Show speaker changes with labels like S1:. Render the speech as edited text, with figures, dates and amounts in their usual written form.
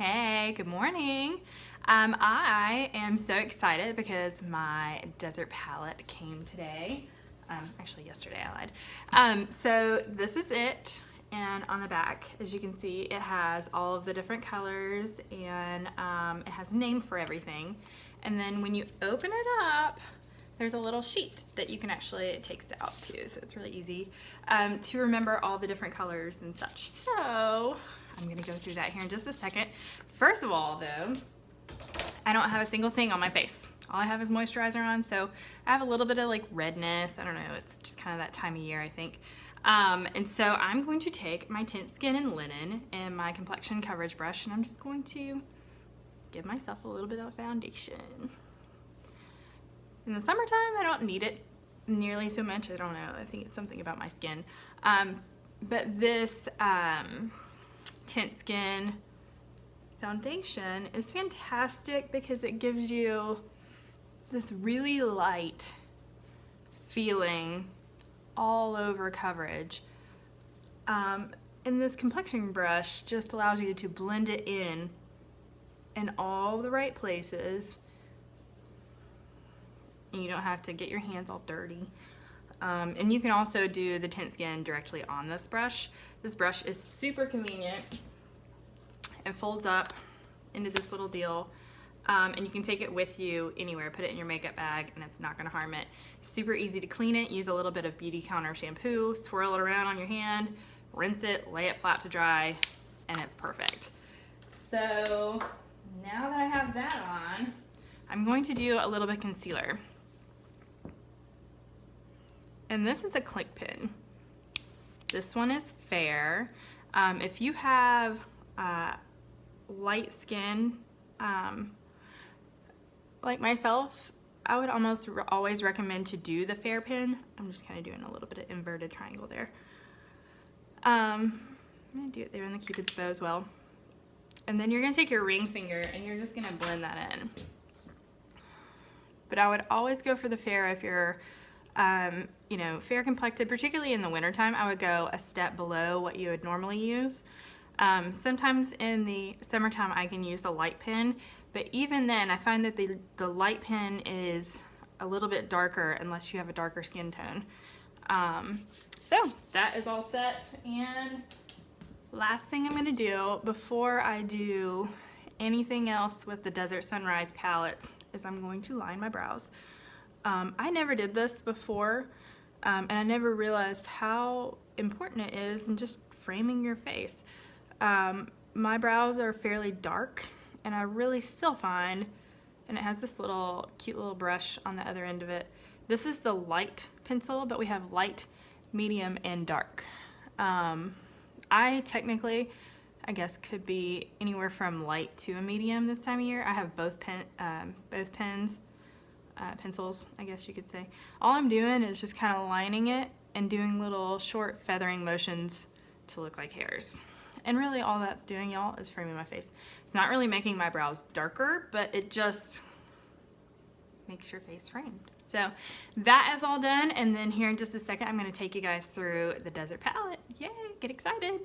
S1: Hey, good morning. I am so excited because my desert palette came today. Actually yesterday I lied. So this is it, and on the back, as you can see, it has all of the different colors and it has a name for everything. And then when you open it up, there's a little sheet that you can actually, it takes out too, so it's really easy to remember all the different colors and such. So I'm gonna go through that here in just a second. First of all though, I don't have a single thing on my face. All I have is moisturizer on, so I have a little bit of like redness. I don't know, it's just kind of that time of year, I think. And so I'm going to take my Tint Skin and Linen and my complexion coverage brush, and I'm just going to give myself a little bit of foundation. In the summertime, I don't need it nearly so much. I don't know, I think it's something about my skin. But this Tint Skin foundation is fantastic because it gives you this really light feeling all over coverage. And this complexion brush just allows you to blend it in all the right places. And you don't have to get your hands all dirty. And you can also do the Tint Skin directly on this brush. This brush is super convenient. It folds up into this little deal, and you can take it with you anywhere. Put it in your makeup bag and it's not gonna harm it. Super easy to clean it. Use a little bit of Beautycounter shampoo, swirl it around on your hand, rinse it, lay it flat to dry, and it's perfect. So now that I have that on, I'm going to do a little bit of concealer. And this is a click pen. This one is fair. If you have light skin, like myself, I would almost always recommend to do the fair pen. I'm just kind of doing a little bit of inverted triangle there. I'm gonna do it there in the Cupid's bow as well. And then you're gonna take your ring finger and you're just gonna blend that in. But I would always go for the fair if you're you know, fair complected, particularly in the wintertime. I would go a step below what you would normally use. Sometimes in the summertime I can use the light pen, but even then I find that the light pen is a little bit darker unless you have a darker skin tone. So that is all set, and last thing I'm gonna do before I do anything else with the Desert Sunrise palette is I'm going to line my brows. I never did this before, and I never realized how important it is in just framing your face. My brows are fairly dark, and I really still find, and it has this little cute little brush on the other end of it. This is the light pencil, but we have light, medium, and dark. I technically, I guess, could be anywhere from light to a medium this time of year. I have both pencils, I guess you could say. All I'm doing is just kind of lining it and doing little short feathering motions to look like hairs. And really all that's doing, y'all, is framing my face. It's not really making my brows darker, but it just makes your face framed. So that is all done, and then here in just a second I'm going to take you guys through the desert palette. Yay, get excited.